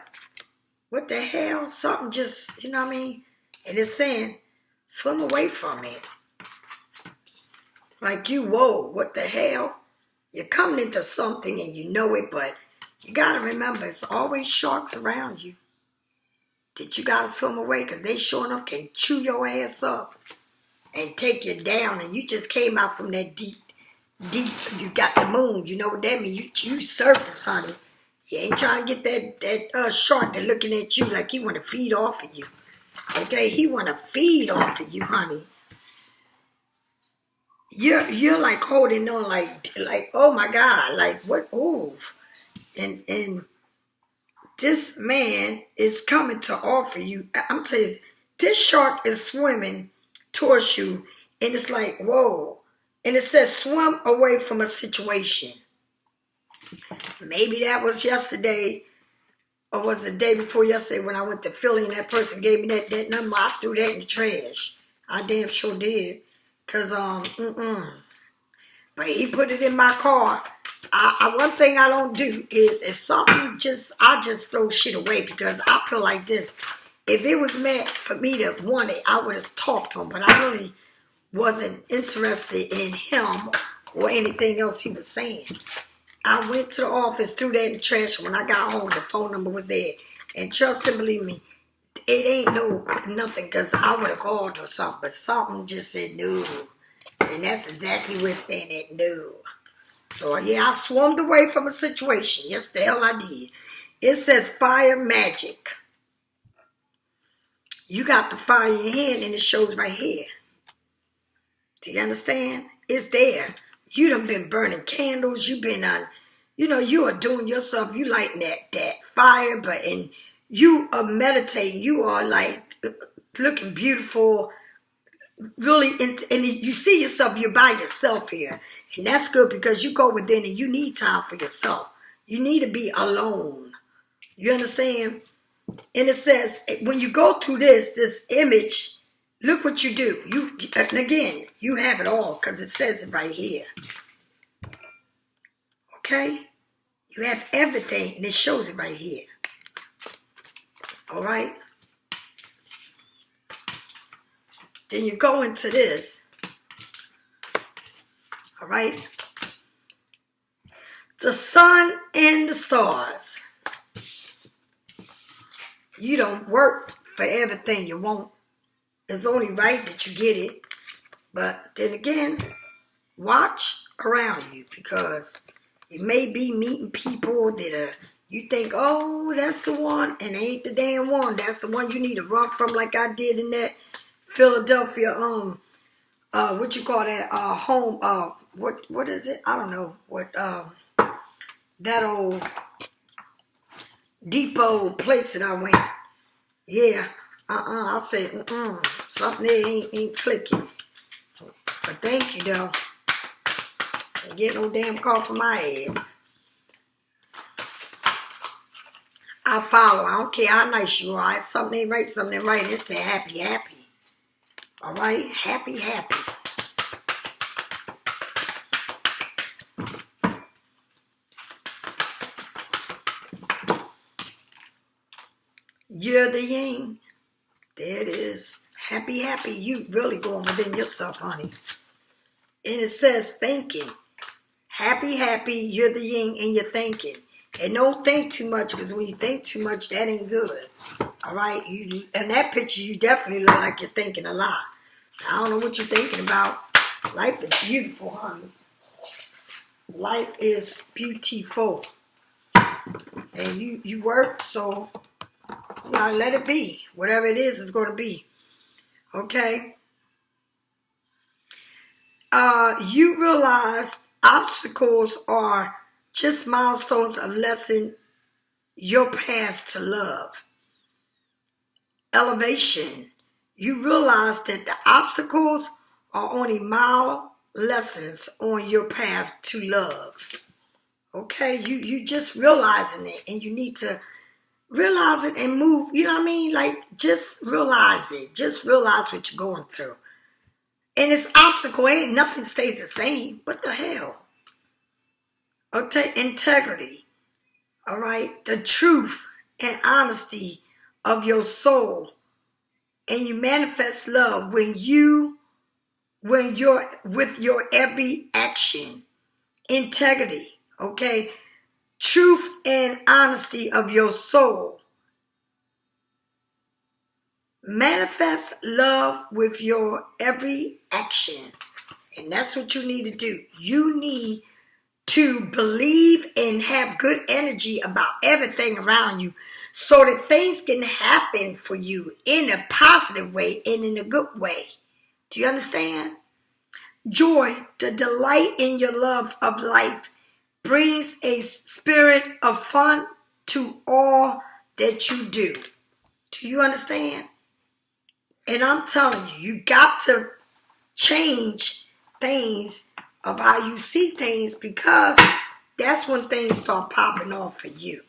what the hell? Something just, you know what I mean? And it's saying, swim away from it. Like you, whoa, what the hell? You're coming into something and you know it, but you gotta remember, it's always sharks around you. That you gotta swim away because they sure enough can chew your ass up and take you down. And you just came out from that deep. You got the moon. You know what that means? You surface, honey. You ain't trying to get that shark that looking at you like he want to feed off of you. Okay, he want to feed off of you, honey. You're like holding on, like oh my God, like what? Ooh, and this man is coming to offer you. I'm telling you, this shark is swimming towards you, and it's like whoa. And it says swim away from a situation. Maybe that was yesterday, or was the day before yesterday when I went to Philly and that person gave me that number. I threw that in the trash. I damn sure did. Cause but he put it in my car. One thing I don't do is if something I just throw shit away because I feel like this. If it was meant for me to want it, I would have talked to him. But I really wasn't interested in him or anything else he was saying. I went to the office, threw that in the trash. When I got home, the phone number was there. And trust and believe me, it ain't nothing because I would have called or something. But something just said no. And that's exactly where it's staying at, no. So yeah, I swummed away from a situation. Yes, the hell I did. It says fire magic. You got the fire in your hand and it shows right here. Do you understand? It's there. You done been burning candles. You been you are doing yourself. You lighting that fire, and you are meditating. You are like looking beautiful. Really, and you see yourself. You're by yourself here, and that's good because you go within and you need time for yourself. You need to be alone. You understand? And it says when you go through this image. Look what you do. And again, you have it all because it says it right here. Okay? You have everything and it shows it right here. All right? Then you go into this. All right? The sun and the stars. You don't work for everything you want. It's only right that you get it. But then again, watch around you, because you may be meeting people that you think, oh, that's the one, and they ain't the damn one. That's the one you need to run from, like I did in that Philadelphia, what you call that, home, what is it? I don't know, what, that old depot place that I went. Yeah, I said, something there ain't clicking. But thank you, though. Don't get no damn call from my ass. I follow. I don't care how nice you are. If something ain't right, something ain't right. It say happy, happy. All right? Happy, happy. You're the yin. There it is. Happy, happy. You really going within yourself, honey. And it says thinking. Happy, happy. You're the yin and you're thinking. And don't think too much, because when you think too much, that ain't good. All right? In that picture, you definitely look like you're thinking a lot. I don't know what you're thinking about. Life is beautiful, honey. Life is beautiful. And you work, so let it be. Whatever it is, it's going to be. Okay? You realize obstacles are just milestones of lesson your path to love. Elevation. You realize that the obstacles are only mild lessons on your path to love. Okay? You just realizing it, and you need to realize it and move. You know what I mean? Like, just realize it. Just realize what you're going through. And this obstacle ain't nothing stays the same. What the hell? Okay, integrity. All right, the truth and honesty of your soul, and you manifest love when you're with your every action. Integrity. Okay, truth and honesty of your soul. Manifest love with your every action. And that's what you need to do. You need to believe and have good energy about everything around you, so that things can happen for you in a positive way and in a good way. Do you understand? Joy, the delight in your love of life, brings a spirit of fun to all that you do. Do you understand? And I'm telling you, you got to change things of how you see things, because that's when things start popping off for you.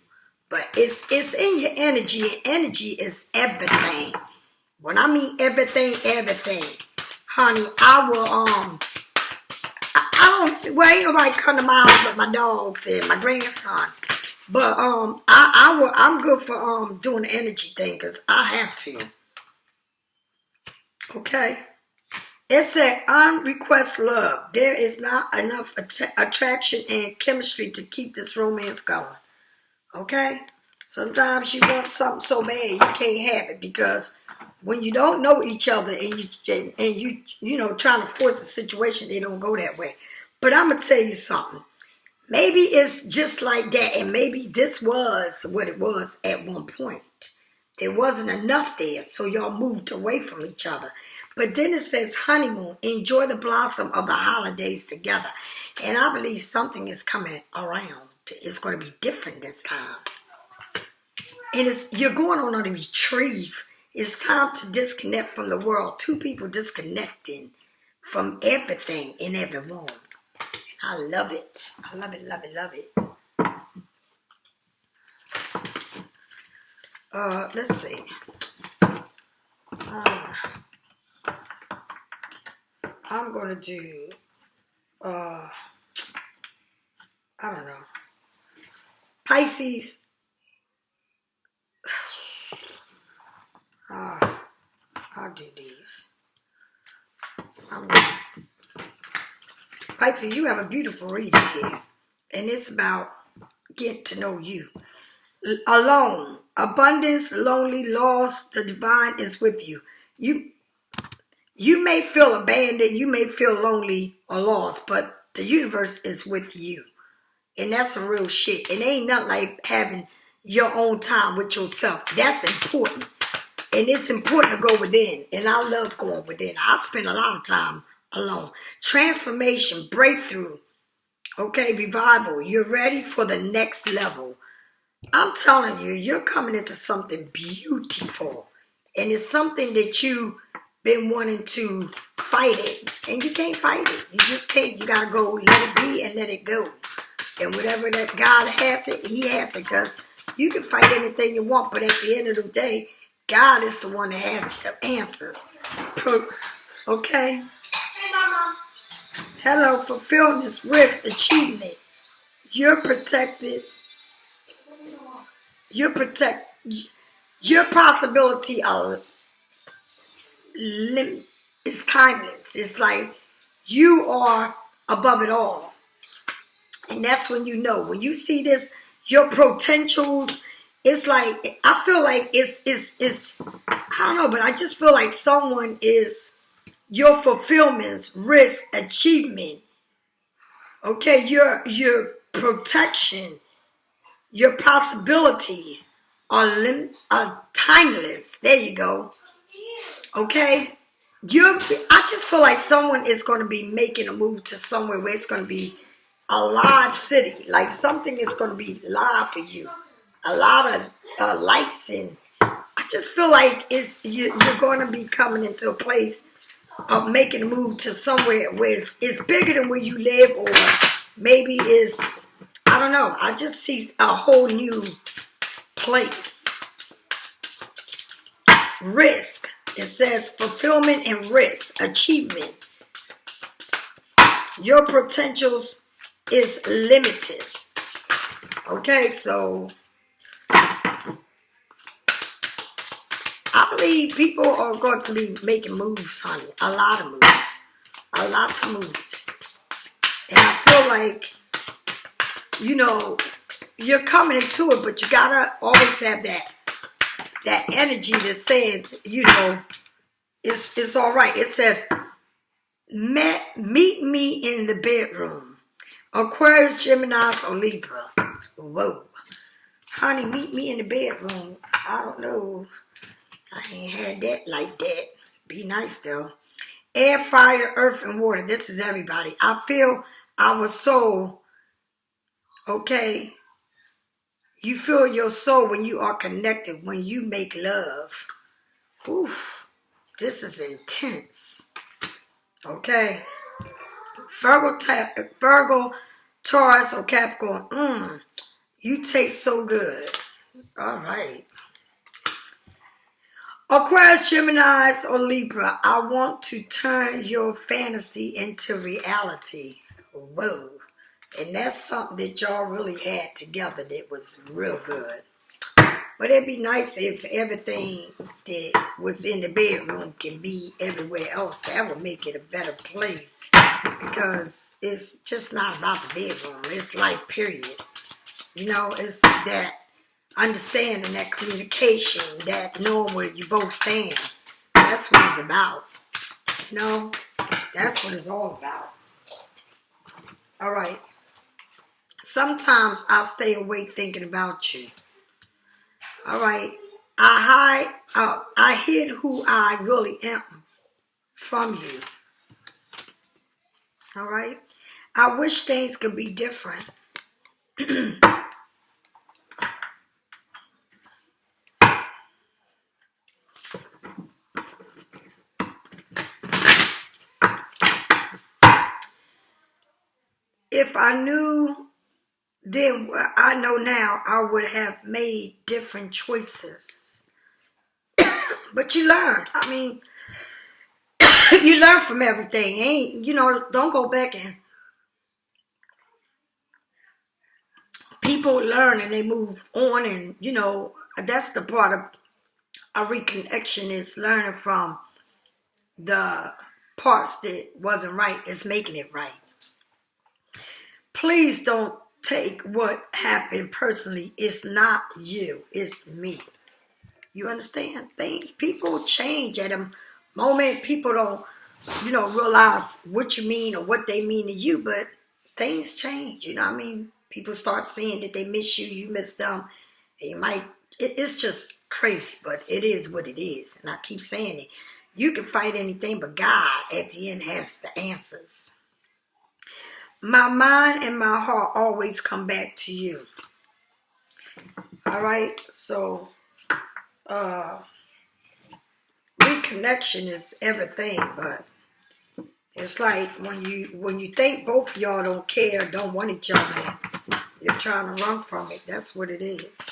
But it's in your energy, and energy is everything. When I mean everything, honey, I will ain't nobody come to my house but my dogs and my grandson. But I'm good for doing the energy thing, because I have to. Okay? It said unrequested love. There is not enough attraction and chemistry to keep this romance going. Okay? Sometimes you want something so bad you can't have it, because when you don't know each other and you trying to force a situation, they don't go that way. But I'm gonna tell you something. Maybe it's just like that, and maybe this was what it was at one point. There wasn't enough there, so y'all moved away from each other. But then it says honeymoon, enjoy the blossom of the holidays together. And I believe something is coming around. It's going to be different this time. And you're going on a retrieve. It's time to disconnect from the world. Two people disconnecting from everything in everyone. And I love it. I love it, love it, love it. Let's see. I'm going to do, I don't know. Pisces. I'll do these. Pisces, you have a beautiful reading here. And it's about getting to know you. Alone. Abundance, lonely, lost, the divine is with you. You may feel abandoned, you may feel lonely or lost, but the universe is with you. And that's some real shit. And ain't nothing like having your own time with yourself. That's important. And it's important to go within. And I love going within. I spend a lot of time alone. Transformation, breakthrough, okay, revival. You're ready for the next level. I'm telling you, you're coming into something beautiful. And it's something that you've been wanting to fight it. And you can't fight it. You just can't. You got to go let it be and let it go. And whatever that God has it, he has it. Because you can fight anything you want. But at the end of the day, God is the one that has the answers. Okay? Hey, Mama. Hello, fulfillment, risk, achievement. You're protected. Your possibility is timeless. It's like you are above it all. And that's when you know. When you see this, your potentials, it's like, I feel like it's I don't know, but I just feel like someone is your fulfillment, risk, achievement. Okay, your protection, your possibilities are timeless. There you go. Okay? I just feel like someone is going to be making a move to somewhere where it's going to be a live city. Like something is going to be live for you. A lot of lights, and I just feel like you're going to be coming into a place of making a move to somewhere where it's bigger than where you live, or maybe it's, I don't know. I just see a whole new place. Risk. It says fulfillment and risk, achievement. Your potentials is limited. Okay, so I believe people are going to be making moves, honey. A lot of moves. A lot of moves. And I feel like, you know, you're coming into it, but you gotta always have that energy that's saying, you know, it's all right. It says, meet me in the bedroom. Aquarius, Geminis, or Libra. Whoa. Honey, meet me in the bedroom. I don't know. I ain't had that like that. Be nice, though. Air, fire, earth, and water. This is everybody. I feel our soul, okay? You feel your soul when you are connected, when you make love. Oof. This is intense. Okay? Virgo, Taurus, or Capricorn. You taste so good. All right. Aquarius, Geminis, or Libra, I want to turn your fantasy into reality. Whoa. And that's something that y'all really had together that was real good. But it'd be nice if everything that was in the bedroom can be everywhere else. That would make it a better place. Because it's just not about the bedroom. It's life, period. You know, it's that understanding, that communication, that knowing where you both stand. That's what it's about. You know, that's what it's all about. All right. Sometimes I'll stay awake thinking about you. All right. I hid who I really am from you. All right. I wish things could be different. If I knew then what I know now, I would have made different choices. But you learn. I mean, you learn from everything. Ain't, you know, don't go back and people learn and they move on, and you know, that's the part of a reconnection, is learning from the parts that wasn't right, is making it right. Please don't take what happened personally. It's not you. It's me. You understand? People change at a moment. People don't, realize what you mean or what they mean to you, but things change. You know what I mean? People start seeing that they miss you, you miss them. And you might, it's just crazy, but it is what it is. And I keep saying it. You can fight anything, but God at the end has the answers. My mind and my heart always come back to you. All right? So, reconnection is everything, but it's like when you think both of y'all don't care, don't want each other, you're trying to run from it. That's what it is.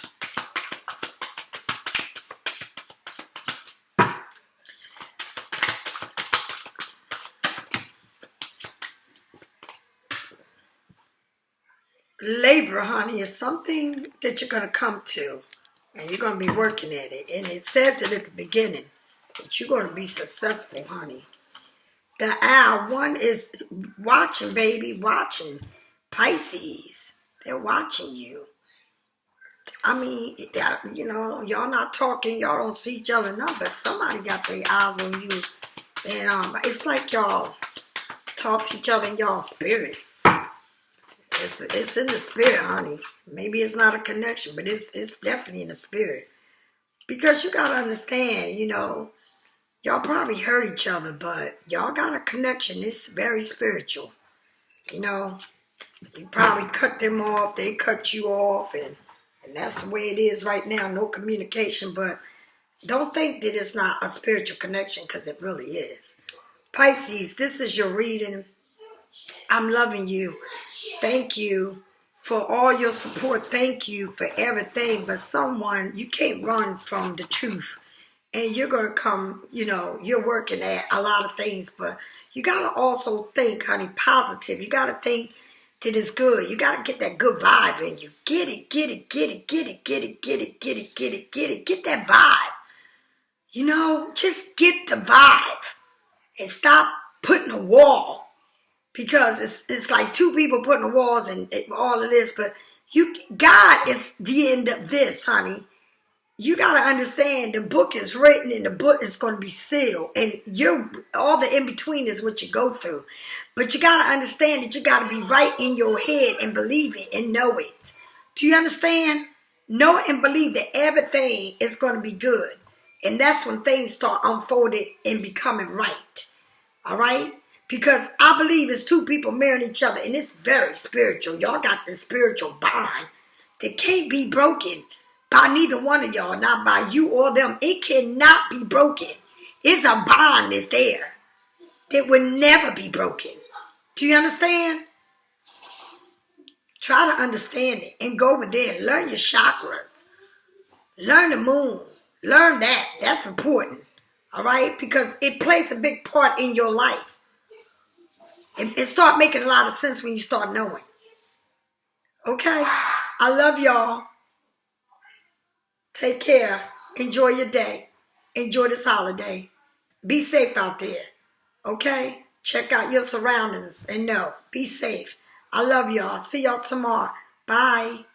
Labor, honey, is something that you're going to come to, and you're going to be working at it. And it says it at the beginning, that you're going to be successful, honey. The owl, one is watching, baby, watching. Pisces, they're watching you. I mean, y'all not talking, y'all don't see each other now, but somebody got their eyes on you. And it's like y'all talk to each other in y'all spirits. It's in the spirit, honey. Maybe it's not a connection, but it's definitely in the spirit. Because you got to understand, y'all probably hurt each other, but y'all got a connection. It's very spiritual. You probably cut them off, they cut you off, and that's the way it is right now. No communication, but don't think that it's not a spiritual connection, because it really is. Pisces, this is your reading. I'm loving you. Thank you for all your support. Thank you for everything. But you can't run from the truth. And you're going to come, you're working at a lot of things. But you got to also think, honey, positive. You got to think that it's good. You got to get that good vibe in you. Get it, get it, get it, get it, get it, get it, get it, get it, get it. Get that vibe. Just get the vibe. And stop putting a wall. Because it's like two people putting the walls and all of this, but God is the end of this, honey. You got to understand the book is written and the book is going to be sealed, and all the in between is what you go through. But you got to understand that you got to be right in your head and believe it and know it. Do you understand? Know and believe that everything is going to be good, and that's when things start unfolding and becoming right. All right. Because I believe it's two people marrying each other, and it's very spiritual. Y'all got this spiritual bond that can't be broken by neither one of y'all, not by you or them. It cannot be broken. It's a bond that's there that will never be broken. Do you understand? Try to understand it and go within. Learn your chakras. Learn the moon. Learn that. That's important. All right? Because it plays a big part in your life. It start making a lot of sense when you start knowing. Okay? I love y'all. Take care. Enjoy your day. Enjoy this holiday. Be safe out there. Okay? Check out your surroundings and know. Be safe. I love y'all. See y'all tomorrow. Bye.